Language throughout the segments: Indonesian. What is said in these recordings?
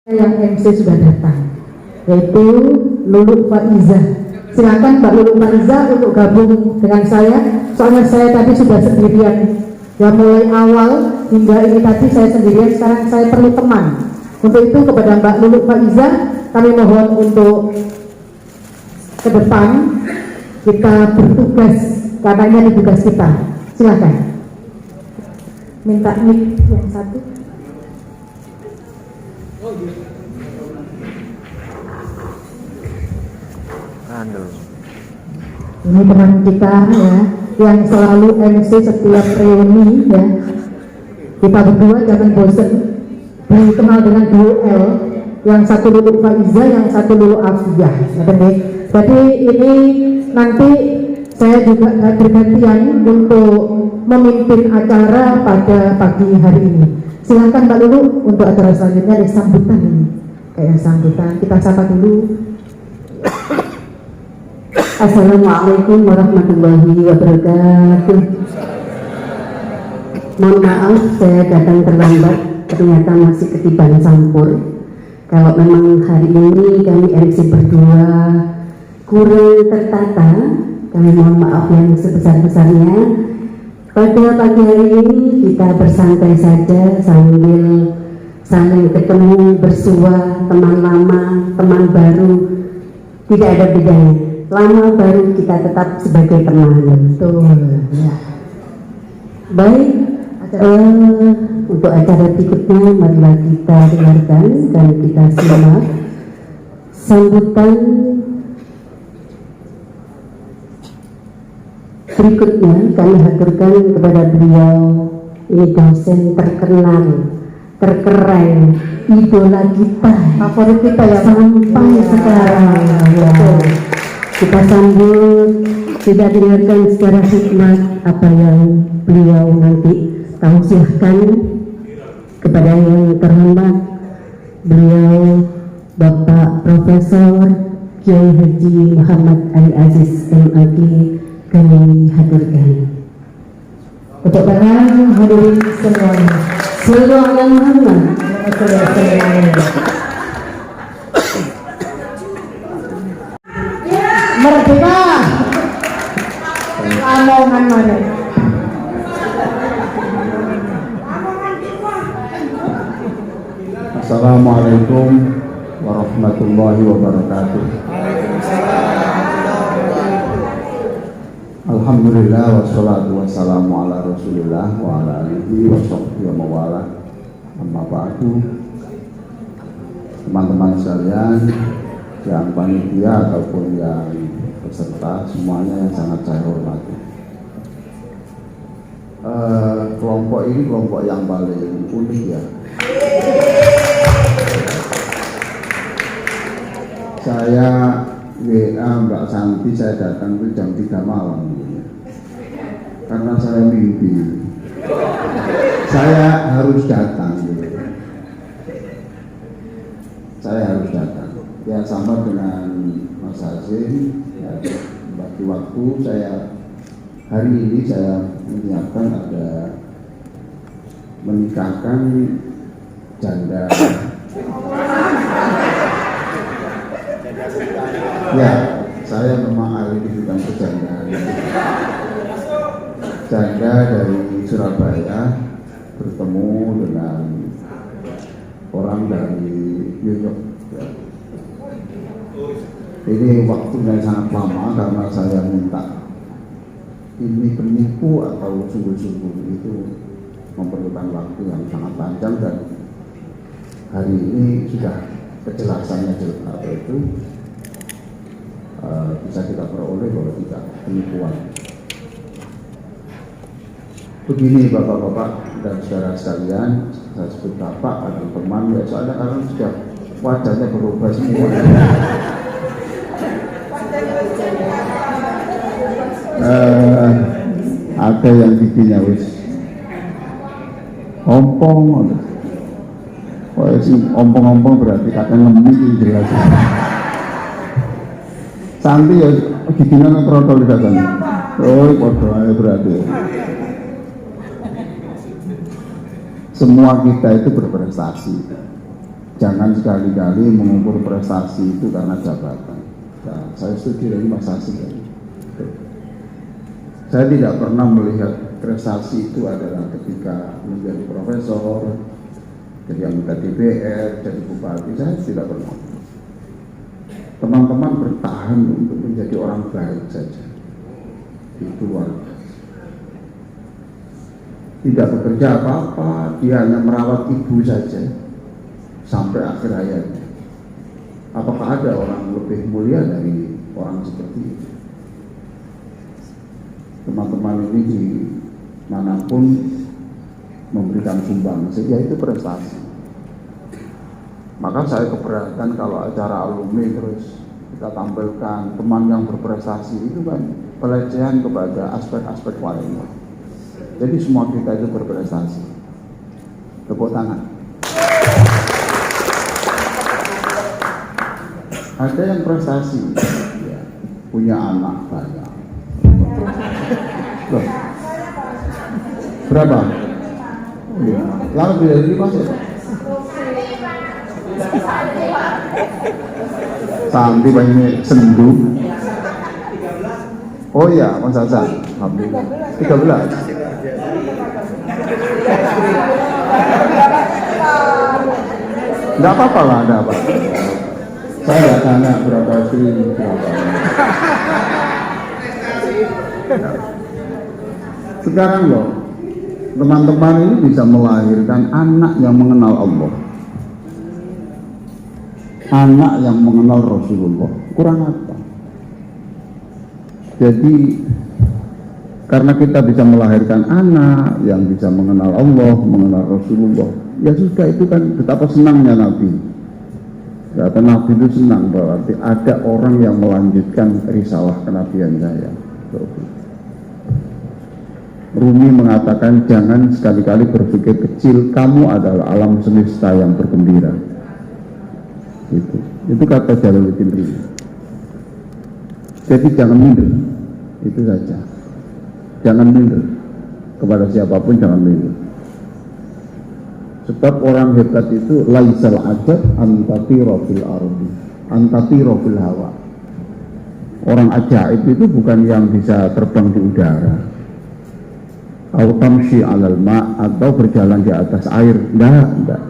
Yang MC sudah datang, yaitu Lulu Faiza. Silakan Mbak Lulu Faiza untuk gabung dengan saya. Soalnya saya tadi sudah sendirian. Ya mulai awal hingga ini tadi saya sendirian. Sekarang saya perlu teman. Untuk itu kepada Mbak Lulu Faiza kami mohon untuk ke depan kita bertugas karena ini tugas kita. Silakan. Minta mic yang satu. Ini teman kita ya, yang selalu MC setiap reuni ya. Kita berdua jangan bosan, dikenal dengan duo L, yang satu Lulu Faiza, yang satu Lulu Afiyah. Jadi ini nanti saya juga bergantian untuk memimpin acara pada pagi hari ini. Silakan Mbak Lulu untuk acara selanjutnya ada sambutan ini. Kayak sambutan kita sapa dulu. Assalamualaikum warahmatullahi wabarakatuh. Mohon maaf saya datang terlambat, ternyata masih ketiban campur. Kalau memang hari ini kami MC berdua kurang tertata, kami mohon maaf yang sebesar-besarnya. Pada pagi hari ini kita bersantai saja sambil saling ketemu, bersua, teman lama, teman baru, tidak ada bedanya. Lama baru kita tetap sebagai teman. Betul ya. Baik, untuk acara berikutnya marilah kita dengarkan dan kita simak sambutan berikutnya. Kami haturkan kepada beliau, ini dosen terkenal, terkeren, idola kita, favorit kita ya sampai sekarang ya. Kita sambut, kita dengarkan secara hikmat apa yang beliau nanti tausiahkan kepada yang terhormat beliau Bapak Profesor Kiai Haji Muhammad Ali Aziz MAG kami haturkan. Untuk para hadirin semuanya, Sallallahu alaihi Muhammad. Merdeka. Lamongan mana? Assalamualaikum warahmatullahi wabarakatuh. Alhamdulillah wassalatu wassalamu ala rasulillah wa ala alihi wa sahbihi wa mawala. Amma ba'du. Teman-teman sekalian, yang panitia ataupun yang peserta semuanya yang sangat saya hormati. Kelompok ini kelompok yang paling unik ya. Saya WA Mbak Santi, saya datang itu jam 3 malam karena saya mimpi saya harus datang gitu. Saya harus datang ya, sama dengan Mas Hasim ya, bagi waktu saya hari ini saya menyiapkan ada menikahkan janda ya, saya memang ahli di bidang kejandaan. Janda dari Surabaya bertemu dengan orang dari New York ya. Ini waktunya sangat lama karena saya minta ini penipu atau sungguh-sungguh itu memerlukan waktu yang sangat panjang, dan hari ini sudah kejelasannya jelas itu bisa kita peroleh kalau tidak penipuan. Begini bapak-bapak dan saudara sekalian, saya sebut bapak atau teman ya, soalnya karena sudah wajahnya berubah semua. Ada yang giginya wis ompong, oh sih ompong-ompong berarti katanya ngemik jelas. Santi ya giginya ngetrotol katanya. Oh podo aja berarti. Semua kita itu berprestasi. jangan sekali-kali mengukur prestasi itu karena jabatan. Nah, saya setuju dengan Mas Hasim. Saya tidak pernah melihat prestasi itu adalah ketika menjadi profesor, jadi anggota DPR, jadi bupati. Saya tidak pernah. Teman-teman bertahan untuk menjadi orang baik saja. Itu luar biasa. Tidak bekerja apa-apa, dia hanya merawat ibu saja sampai akhir hayatnya. Apakah ada orang lebih mulia dari orang seperti itu? Teman-teman ini di manapun memberikan sumbangsi, ya itu prestasi. Maka saya keberatan kalau acara alumni terus kita tampilkan teman yang berprestasi, itu kan pelecehan kepada aspek-aspek lainnya. Jadi semua kita itu berprestasi. Tepuk tangan. Ada yang prestasi, ya, punya anak banyak. Loh, berapa? Ya, yang lebih dari 5 ya? Santi banyak sendu. Oh iya, Mas Hasan, alhamdulillah. 13. Enggak apa-apa lah, enggak apa. Saya nggak tanya berapa istri, berapa. Sekarang loh, teman-teman ini bisa melahirkan anak yang mengenal Allah, anak yang mengenal Rasulullah. Kurang apa? Jadi karena kita bisa melahirkan anak yang bisa mengenal Allah, mengenal Rasulullah, ya sudah, itu kan betapa senangnya Nabi. Kata Nabi itu senang berarti ada orang yang melanjutkan risalah kenabian saya. Rumi mengatakan jangan sekali-kali berpikir kecil, kamu adalah alam semesta yang bergembira. Itu kata Jalaluddin Rumi. Jadi jangan minder, itu saja. Jangan minder kepada siapapun, jangan minder. Sebab orang hebat itu laisal ajab antatiro fil ardi, antatiro fil hawa. Orang ajaib itu bukan yang bisa terbang di udara, atau tamshi alal ma, atau berjalan di atas air. Enggak.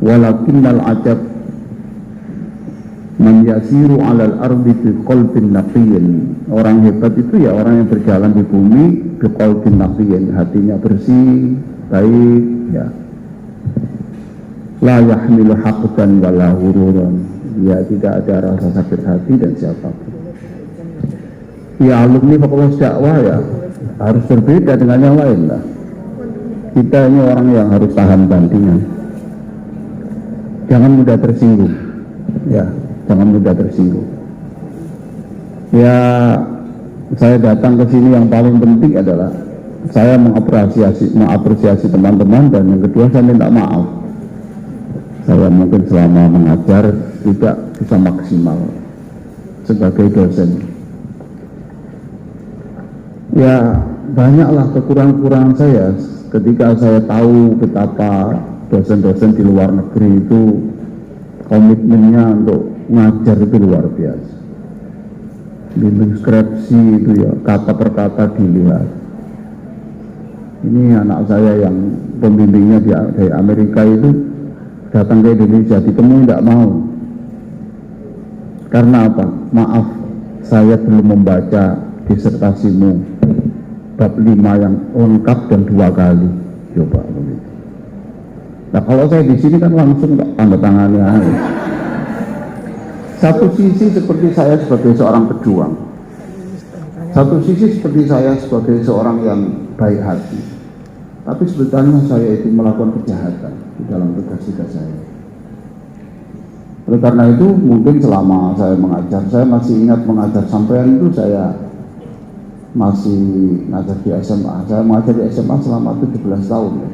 Walakinnal ajab man yasiru alal ardi bi qalbin naqiyyin. Orang hebat itu ya orang yang berjalan di bumi bi qalbin naqiyyin, hatinya bersih, baik, ya. La yahmilu haqdan wala hururan, ya tidak ada rasa sakit hati dan siapapun. Ya alumni fakultas dakwah ya harus berbeda dengan yang lain lah. Kita ini orang yang harus tahan bantingan, jangan mudah tersinggung, ya jangan mudah tersinggung. Ya saya datang ke sini yang paling penting adalah saya mengapresiasi teman-teman, dan yang kedua saya minta maaf. Saya mungkin selama mengajar tidak bisa maksimal sebagai dosen. Ya banyaklah kekurangan saya ketika saya tahu betapa dosen-dosen di luar negeri itu komitmennya untuk ngajar itu luar biasa. Bimbing skripsi itu ya kata per kata dilihat. Ini anak saya yang pembimbingnya dari Amerika itu datang ke Indonesia, ditemui tidak mau. Karena apa? Maaf, saya belum membaca disertasimu bab 5 yang lengkap dan 2 kali. Coba begitu. Nah kalau saya di sini kan langsung tanda tangannya. Satu sisi seperti saya sebagai seorang pejuang, satu sisi seperti saya sebagai seorang yang baik hati, tapi sebetulnya saya itu melakukan kejahatan di dalam tugas-tugas saya. Oleh karena itu mungkin selama saya mengajar, saya masih ingat mengajar sampean itu saya masih mengajar di SMA. Saya mengajar di SMA selama 17 tahun ya.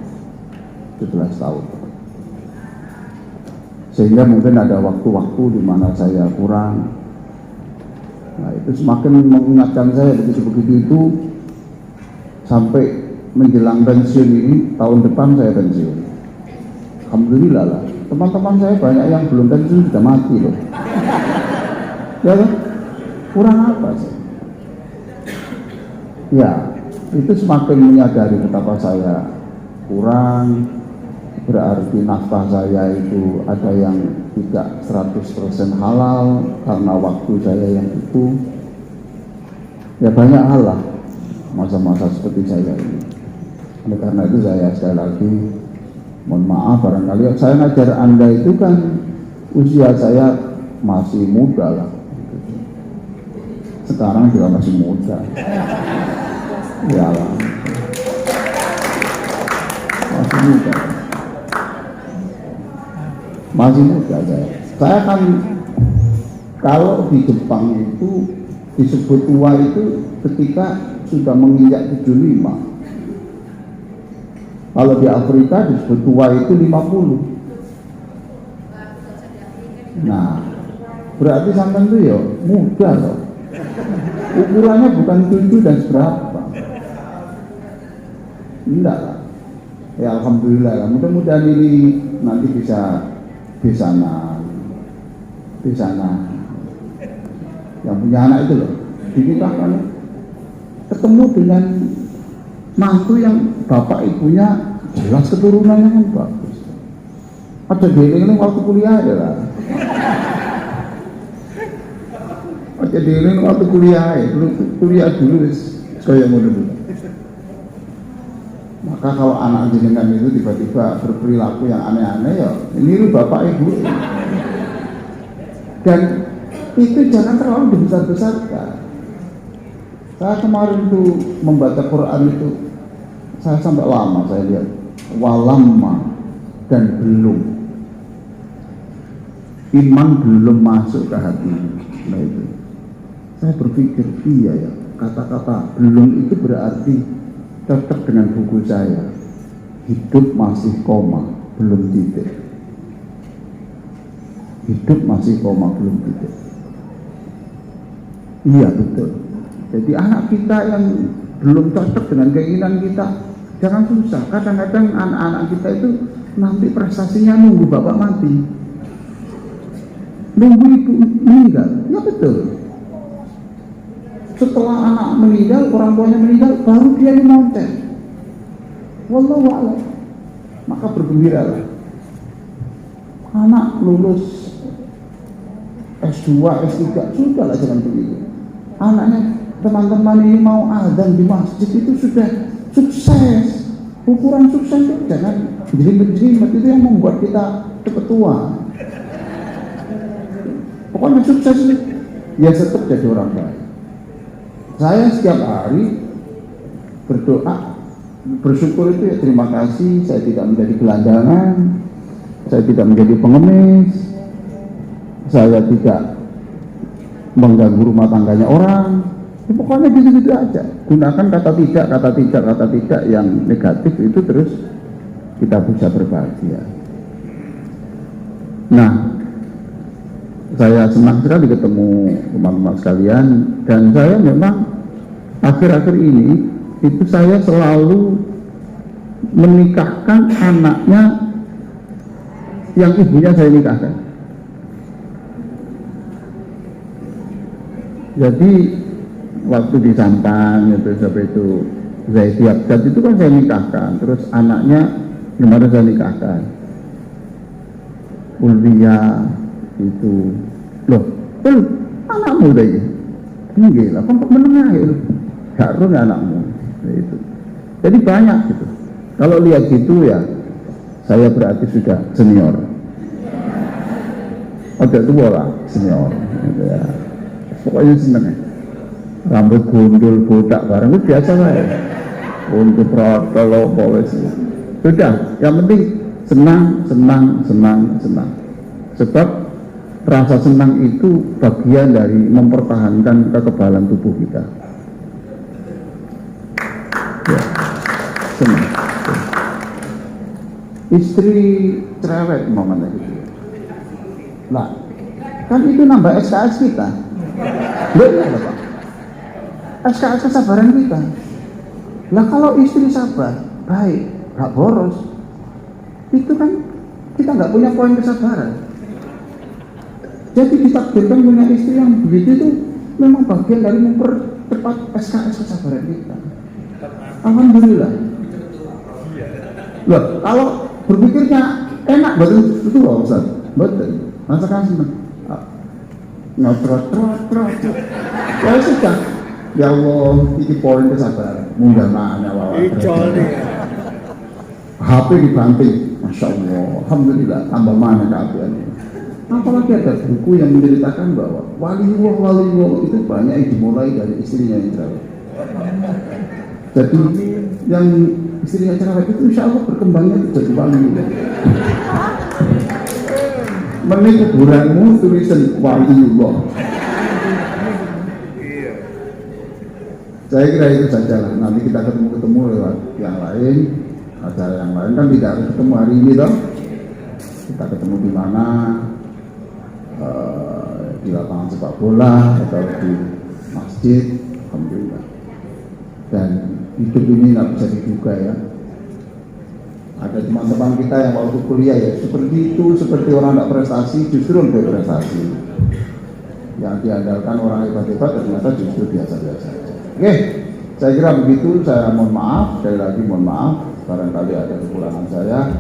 17 tahun. Sehingga mungkin ada waktu-waktu di mana saya kurang. Nah itu semakin mengingatkan saya begitu-begitu itu sampai menjelang pensiun ini, tahun depan saya pensiun. Alhamdulillah lah. Teman-teman saya banyak yang belum pensiun sudah mati loh. Ya kan? Kurang apa sih? Ya, itu semakin menyadari betapa saya kurang, berarti nafkah saya itu ada yang tidak 100% halal karena waktu saya yang itu. Ya banyak hal lah masa-masa seperti saya ini. Oleh karena itu saya sekali lagi mohon maaf, barangkali saya ngajar Anda itu kan usia saya masih muda lah. Sekarang juga masih muda. Ya lah. Masih muda. Masih muda saya. Saya kan kalau di Jepang itu disebut tua itu ketika sudah menginjak 75. Kalau di Afrika disebut tua itu 50. Nah, berarti sampai itu ya muda loh. Ukurannya bukan 7 dan seberapa. Enggak lah. Ya alhamdulillah lah. Mudah-mudahan ini nanti bisa di sana. Yang punya anak itu loh, dinikahkan, ketemu dengan mantu yang bapak ibunya jelas keturunannya kan bagus. Ada dieling waktu kuliah ya lah. Ada dieling waktu kuliah ya, kuliah dulu saya mau dulu. Maka kalau anak jenengan itu tiba-tiba berperilaku yang aneh-aneh ya, niru bapak ibu. Dan itu jangan terlalu dibesar-besarkan. Saya kemarin tuh membaca Quran itu, saya sampai lama saya lihat walamma dan belum, iman belum masuk ke hati. Nah itu saya berpikir iya ya, kata-kata belum itu berarti cocok dengan buku saya, hidup masih koma belum titik. Hidup masih koma belum titik. Iya betul. Jadi anak kita yang belum cocok dengan keinginan kita, jangan susah. Kadang-kadang anak-anak kita itu nanti prestasinya nunggu bapak mati, nunggu ibu meninggal. Ya betul. Setelah anak meninggal, orang tuanya meninggal, baru dia nyontek. Wallahu a'lam. Maka bergembiralah. Anak lulus S2, S3, sudahlah jangan begitu. Anaknya teman-teman ini mau azan di masjid itu sudah sukses. Ukuran sukses itu jangan jelimet-jelimet, itu yang membuat kita cepat tua. Pokoknya sukses itu ya tetap jadi orang baik. Saya setiap hari berdoa, bersyukur itu ya terima kasih saya tidak menjadi gelandangan, saya tidak menjadi pengemis, saya tidak mengganggu rumah tangganya orang. Ya, pokoknya gitu-gitu aja. Gunakan kata tidak yang negatif itu terus kita bisa berbahagia. Nah, saya senang sekali ketemu teman-teman sekalian, dan saya memang akhir-akhir ini itu saya selalu menikahkan anaknya yang ibunya saya nikahkan. Jadi waktu di Sampang itu sampai itu Zaidi Abdad itu kan saya nikahkan, terus anaknya kemarin saya nikahkan Ulvia itu loh, anakmu udah ya tinggi lah, kok menengah ya gak ruh anakmu itu. Jadi banyak gitu. Kalau lihat gitu ya saya berarti sudah senior, agak tua lah senior gitu ya. Pokoknya seneng ya. Rambut gundul, botak bareng itu biasa lah ya. Untuk protokol polisi sudah, yang penting senang. Sebab rasa senang itu bagian dari mempertahankan kekebalan tubuh kita. Ya, senang. Istri cerewet momennya gitu. Lah, kan itu nambah SKS kita. Iya Pak. SKS kesabaran kita. Lah kalau istri sabar, baik, gak boros, itu kan kita nggak punya poin kesabaran. Jadi ditakdirkan punya istri yang begitu itu memang bagian dari mempercepat SKS kesabaran kita. Alhamdulillah. Loh, kalau berpikirnya enak betul itu loh Ustaz, betul. Rasakan senang. Ngotrot. Ya sudah. Ya Allah, ini poin kesabaran. Mudah mana wawa. HP dibanting, Masya Allah, Alhamdulillah, tambah mana keapiannya. Apalagi ada buku yang menceritakan bahwa waliullah itu banyak yang dimulai dari istrinya yang cerewet. Jadi yang istrinya cerewet itu insya Allah berkembangnya jadi waliullah. Menik kuburanmu tulisan waliullah. Saya kira itu saja lah. Nanti kita ketemu lewat yang lain, acara yang lain kan tidak harus ketemu hari ini toh. Kita ketemu di mana? Di lapangan sepak bola atau di masjid, alhamdulillah. Dan hidup ini nggak bisa diduga ya. Ada teman-teman kita yang waktu kuliah ya seperti itu, seperti orang nggak prestasi justru lebih prestasi. Yang diandalkan orang hebat-hebat ternyata justru biasa-biasa. Oke, saya kira begitu. Saya mohon maaf, sekali lagi mohon maaf. Barangkali ada kekurangan saya.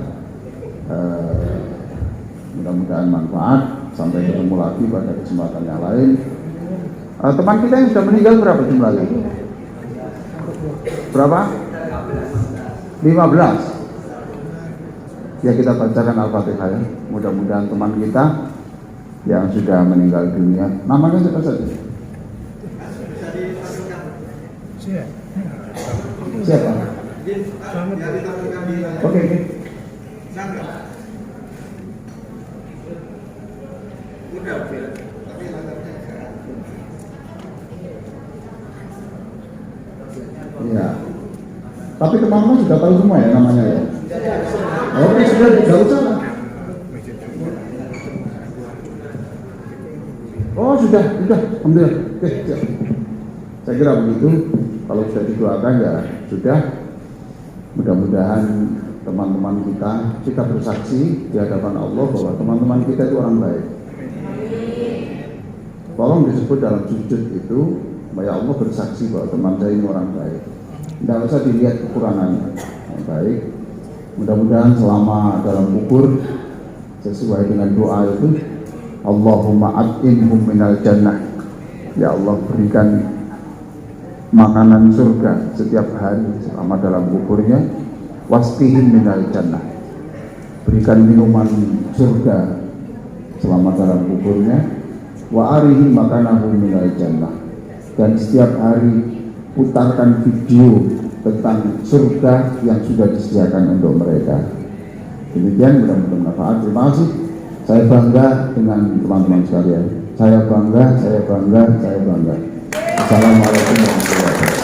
Mudah-mudahan manfaat. Sampai ketemu lagi pada kesempatan yang lain. Teman kita yang sudah meninggal berapa jumlahnya? Berapa? 15. Ya kita bacakan Al-Fatihah ya. Mudah-mudahan teman kita yang sudah meninggal dunia. Namanya siapa saja? Siapa? Oke. Iya. Tapi teman-teman sudah tahu semua ya namanya ya. Oke, sudah tidak usah. Oh sudah, alhamdulillah. Oke, siap. Saya kira begitu. Kalau sudah didoakan ya sudah. Mudah-mudahan teman-teman kita bersaksi di hadapan Allah bahwa teman-teman kita itu orang baik. Tolong disebut dalam sujud itu, ya Allah bersaksi bahwa teman saya ini orang baik. Tidak usah dilihat kekurangannya. Baik. Mudah-mudahan selama dalam kubur sesuai dengan doa itu, Allahumma at'imhum minal jannah. Ya Allah berikan makanan surga setiap hari selama dalam kuburnya. Wasqihim minal jannah. Berikan minuman surga selama dalam kuburnya. Wa arihi makanahu minal jannah. Dan setiap hari putarkan video tentang surga yang sudah disediakan untuk mereka. Demikian, mudah-mudahan manfaat. Terima kasih. Saya bangga dengan teman-teman sekalian. Saya bangga. Assalamualaikum warahmatullahi wabarakatuh.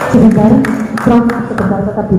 Sebentar, Prof, sebentar tetap di